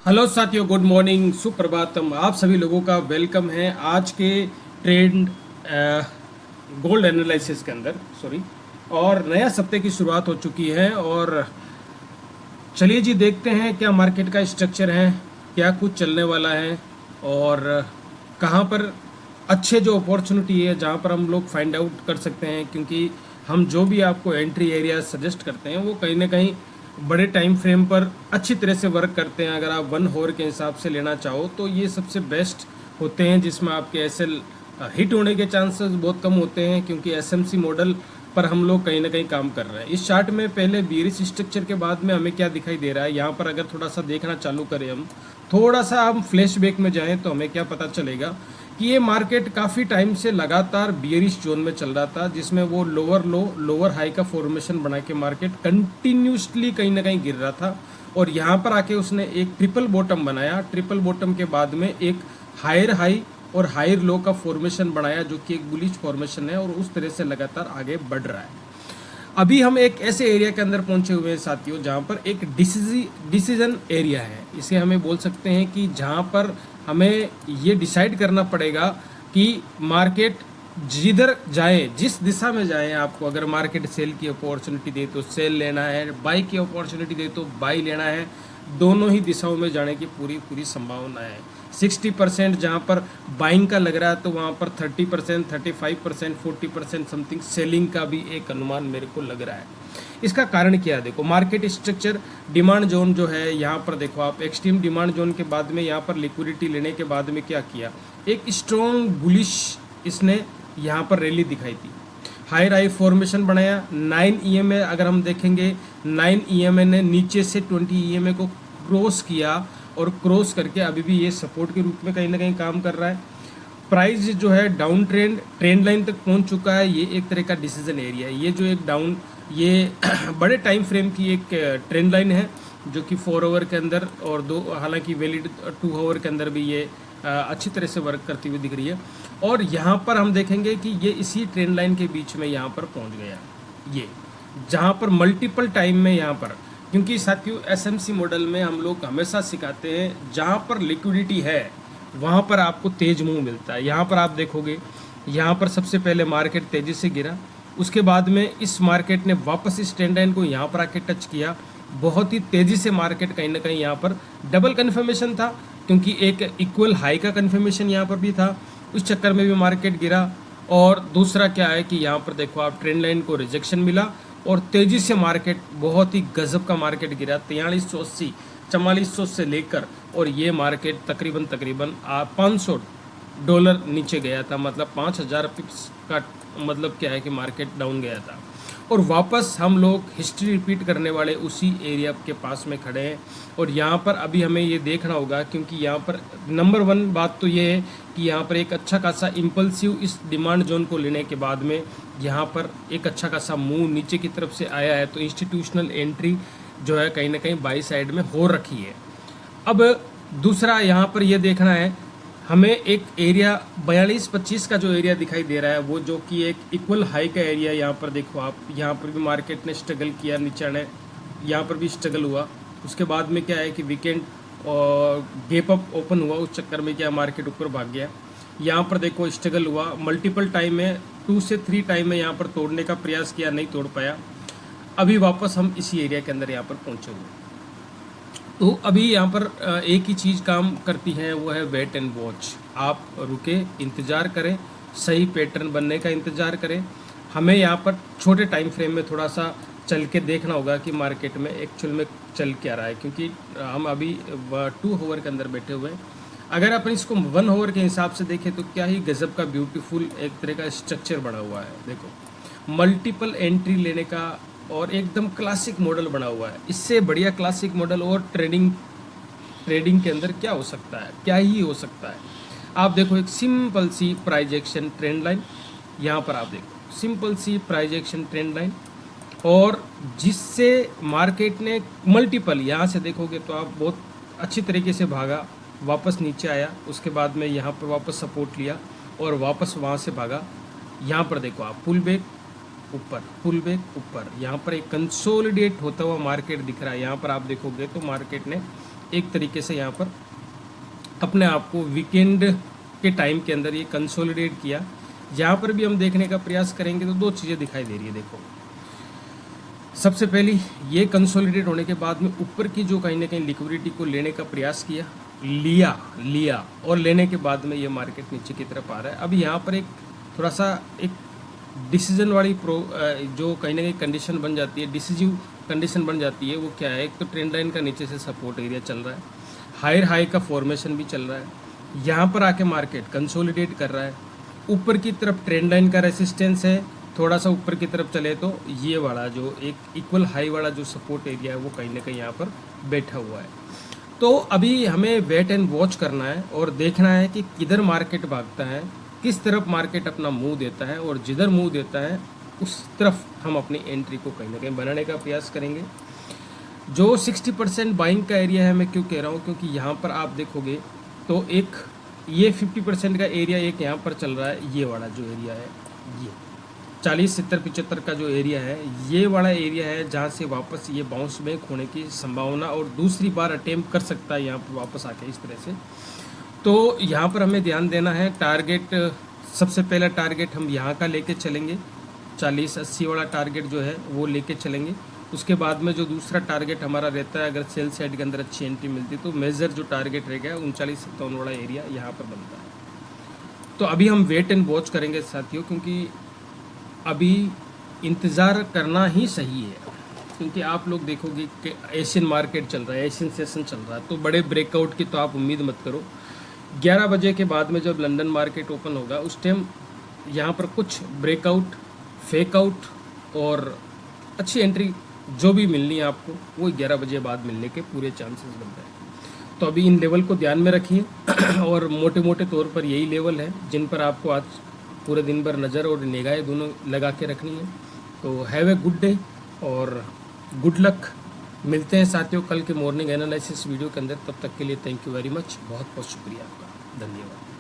Hello साथियों, good morning, Suprabhatam. आप सभी लोगों का वेलकम है आज के ट्रेंड गोल्ड एनालिसिस के अंदर। सॉरी। और नया सप्ताह की शुरुआत हो चुकी है और चलिए जी देखते हैं क्या मार्केट का स्ट्रक्चर है, क्या कुछ चलने वाला है और कहाँ पर अच्छे जो अपॉर्चुनिटी है जहाँ पर हम लोग फाइंड आउट कर सकते हैं। क्योंकि हम जो भी आपको एंट्री एरिया सजेस्ट करते हैं वो कहीं ना कहीं बड़े टाइम फ्रेम पर अच्छी तरह से वर्क करते हैं। अगर आप 1 आवर के हिसाब से लेना चाहो तो ये सबसे बेस्ट होते हैं, जिसमें आपके एसएल हिट होने के चांसेस बहुत कम होते हैं, क्योंकि एसएमसी मॉडल पर हम लोग कहीं ना कहीं काम कर रहे हैं। इस चार्ट में पहले बीरिश स्ट्रक्चर के बाद में हमें क्या दिखाई दे रहा है, यहाँ पर अगर थोड़ा सा देखना चालू करें, हम थोड़ा सा हम फ्लैशबैक में जाएं तो हमें क्या पता चलेगा कि ये मार्केट काफ़ी टाइम से लगातार बियरिश जोन में चल रहा था, जिसमें वो लोअर लो लोअर हाई का फॉर्मेशन बना के मार्केट कंटिन्यूसली कहीं ना कहीं गिर रहा था। और यहाँ पर आके उसने एक ट्रिपल बॉटम बनाया। ट्रिपल बॉटम के बाद में एक हायर हाई और हायर लो का फॉर्मेशन बनाया, जो कि एक बुलिश फॉर्मेशन है और उस तरह से लगातार आगे बढ़ रहा है। अभी हम एक ऐसे एरिया के अंदर पहुंचे हुए हैं साथियों, जहां पर एक डिसीजन एरिया है। इसे हमें बोल सकते हैं कि जहां पर हमें ये डिसाइड करना पड़ेगा कि मार्केट जिधर जाए, जिस दिशा में जाए, आपको अगर मार्केट सेल की अपॉर्चुनिटी दे तो सेल लेना है, बाई की अपॉर्चुनिटी दे तो बाई लेना है। दोनों ही दिशाओं में जाने की पूरी पूरी संभावना है। 60% जहाँ पर बाइंग का लग रहा है तो वहाँ पर 30%, 35%, 40% समथिंग सेलिंग का भी एक अनुमान मेरे को लग रहा है। इसका कारण क्या है? देखो, मार्केट स्ट्रक्चर डिमांड जोन जो है, यहाँ पर देखो आप, एक्सट्रीम डिमांड जोन के बाद में यहाँ पर लिक्विडिटी लेने के बाद में क्या किया, एक स्ट्रॉन्ग बुलिश इसने यहाँ पर रैली दिखाई थी। हाई राई फॉर्मेशन बनाया। 9 EMA अगर हम देखेंगे, 9 EMA ने नीचे से 20 EMA को क्रॉस किया और क्रॉस करके अभी भी ये सपोर्ट के रूप में कहीं ना कहीं काम कर रहा है। प्राइस जो है डाउन ट्रेंड लाइन तक पहुंच चुका है। ये एक तरह का डिसीजन एरिया है। ये जो एक डाउन, ये बड़े टाइम फ्रेम की एक ट्रेंड लाइन है, जो कि 4 आवर के अंदर और दो, हालांकि वैलिड 2 आवर के अंदर भी ये अच्छी तरह से वर्क करती हुई दिख रही है। और यहाँ पर हम देखेंगे कि ये इसी ट्रेंड लाइन के बीच में यहाँ पर पहुँच गया, ये जहाँ पर मल्टीपल टाइम में यहाँ पर, क्योंकि साथियों एसएमसी मॉडल में हम लोग हमेशा सिखाते हैं जहाँ पर लिक्विडिटी है वहाँ पर आपको तेज मूव मिलता है। यहाँ पर आप देखोगे, यहाँ पर सबसे पहले मार्केट तेजी से गिरा, उसके बाद में इस मार्केट ने वापस इस ट्रेंड लाइन को यहाँ पर आके टच किया। बहुत ही तेजी से मार्केट कहीं ना कहीं यहाँ पर डबल कन्फर्मेशन था, क्योंकि एक इक्वल हाई का कन्फर्मेशन यहाँ पर भी था, उस चक्कर में भी मार्केट गिरा। और दूसरा क्या है कि यहाँ पर देखो आप, ट्रेंड लाइन को रिजेक्शन मिला और तेजी से मार्केट, बहुत ही गजब का मार्केट गिरा, 4380 4400 से लेकर, और ये मार्केट तकरीबन $500 नीचे गया था। मतलब 5000 पिप्स का मतलब क्या है कि मार्केट डाउन गया था। और वापस हम लोग हिस्ट्री रिपीट करने वाले उसी एरिया के पास में खड़े हैं। और यहाँ पर अभी हमें ये देखना होगा, क्योंकि यहाँ पर नंबर 1 बात तो ये है कि यहाँ पर एक अच्छा खासा इम्पल्सिव इस डिमांड जोन को लेने के बाद में यहाँ पर एक अच्छा खासा मूव नीचे की तरफ से आया है। तो इंस्टीट्यूशनल एंट्री जो है कहीं ना कहीं बाई साइड में हो रखी है। अब दूसरा यहाँ पर ये देखना है हमें, एक एरिया 42-25 का जो एरिया दिखाई दे रहा है, वो जो कि एक इक्वल हाई का एरिया। यहाँ पर देखो आप, यहाँ पर भी मार्केट ने स्ट्रगल किया, नीचे ने यहाँ पर भी स्ट्रगल हुआ। उसके बाद में क्या है कि वीकेंड और गैप अप ओपन हुआ, उस चक्कर में क्या मार्केट ऊपर भाग गया। यहाँ पर देखो स्ट्रगल हुआ, मल्टीपल टाइम में 2 से 3 टाइम में यहाँ पर तोड़ने का प्रयास किया, नहीं तोड़ पाया। अभी वापस हम इसी एरिया के अंदर यहाँ पर पहुँचे हुए। तो अभी यहाँ पर एक ही चीज़ काम करती है, वो है वेट एंड वॉच। आप रुके, इंतज़ार करें, सही पैटर्न बनने का इंतज़ार करें। हमें यहाँ पर छोटे टाइम फ्रेम में थोड़ा सा चल के देखना होगा कि मार्केट में एक्चुअल में चल क्या रहा है, क्योंकि हम अभी 2 आवर के अंदर बैठे हुए हैं। अगर अपन इसको 1 आवर के हिसाब से देखें तो क्या ही गज़ब का ब्यूटीफुल एक तरह का स्ट्रक्चर बना हुआ है। देखो, मल्टीपल एंट्री लेने का और एकदम क्लासिक मॉडल बना हुआ है। इससे बढ़िया क्लासिक मॉडल और ट्रेडिंग के अंदर क्या हो सकता है, क्या ही हो सकता है। आप देखो, एक सिंपल सी प्राइस एक्शन ट्रेंड लाइन, यहाँ पर आप देखो सिंपल सी प्राइस एक्शन ट्रेंड लाइन, और जिससे मार्केट ने मल्टीपल, यहाँ से देखोगे तो आप बहुत अच्छी तरीके से भागा, वापस नीचे आया, उसके बाद में यहाँ पर वापस सपोर्ट लिया और वापस वहाँ से भागा। यहाँ पर देखो आप, पुल बैक ऊपर, पुल बैक ऊपर, यहाँ पर एक कंसोलिडेट होता हुआ मार्केट दिख रहा है। यहाँ पर आप देखोगे तो मार्केट ने एक तरीके से यहाँ पर अपने आप को वीकेंड के टाइम के अंदर ये कंसोलिडेट किया। यहाँ पर भी हम देखने का प्रयास करेंगे तो दो चीज़ें दिखाई दे रही है। देखो, सबसे पहली ये कंसोलिडेट होने के बाद में ऊपर की जो कहीं ना कहीं लिक्विडिटी को लेने का प्रयास किया, लिया और लेने के बाद में ये मार्केट नीचे की तरफ आ रहा है। अब यहाँ पर एक थोड़ा सा एक डिसीजन वाली जो कहीं ना कहीं कंडीशन बन जाती है, डिसीजिव कंडीशन बन जाती है। वो क्या है, एक तो ट्रेंड लाइन का नीचे से सपोर्ट एरिया चल रहा है, हायर हाई का फॉर्मेशन भी चल रहा है, यहाँ पर आके मार्केट कंसोलिडेट कर रहा है। ऊपर की तरफ ट्रेंड लाइन का रेसिस्टेंस है, थोड़ा सा ऊपर की तरफ चले तो ये वाला जो एक इक्वल हाई वाला जो सपोर्ट एरिया है वो कहीं ना कहीं यहाँ पर बैठा हुआ है। तो अभी हमें वेट एंड वॉच करना है और देखना है कि किधर मार्केट भागता है, किस तरफ मार्केट अपना मुंह देता है, और जिधर मुंह देता है उस तरफ हम अपनी एंट्री को कहीं ना कहीं बनाने का प्रयास करेंगे। जो 60% बाइंग का एरिया है, मैं क्यों कह रहा हूँ, क्योंकि यहाँ पर आप देखोगे तो एक ये 50% का एरिया एक यहाँ पर चल रहा है। ये वाला जो एरिया है, ये 40, 70, 75 का जो एरिया है, ये वाला एरिया है जहाँ से वापस ये बाउंस बैक होने की संभावना और दूसरी बार अटेम्प्ट कर सकता है यहाँ पर वापस आके इस तरह से। तो यहाँ पर हमें ध्यान देना है। टारगेट, सबसे पहला टारगेट हम यहाँ का लेके चलेंगे, 40-80 वाला टारगेट जो है वो लेके चलेंगे। उसके बाद में जो दूसरा टारगेट हमारा रहता है, अगर सेल साइड के अंदर अच्छी एंट्री मिलती है तो मेजर जो टारगेट रह गया 39-57 वाला एरिया यहाँ पर बनता है। तो अभी हम वेट एंड वॉच करेंगे साथियों, क्योंकि अभी इंतज़ार करना ही सही है। क्योंकि आप लोग देखोगे कि एशियन मार्केट चल रहा है, एशियन सेशन चल रहा है, तो बड़े ब्रेकआउट की तो आप उम्मीद मत करो। 11 बजे के बाद में जब लंदन मार्केट ओपन होगा उस टाइम यहाँ पर कुछ ब्रेकआउट, फेकआउट और अच्छी एंट्री जो भी मिलनी है आपको वो 11 बजे बाद मिलने के पूरे चांसेस बन रहे हैं। तो अभी इन लेवल को ध्यान में रखिए और मोटे मोटे तौर पर यही लेवल है जिन पर आपको आज पूरे दिन भर नज़र और निगाहें दोनों लगा के रखनी है। तो हैव ए गुड डे और गुड लक। मिलते हैं साथियों कल के मॉर्निंग एनालिसिस वीडियो के अंदर। तब तक के लिए थैंक यू वेरी मच, बहुत बहुत शुक्रिया आपका, धन्यवाद।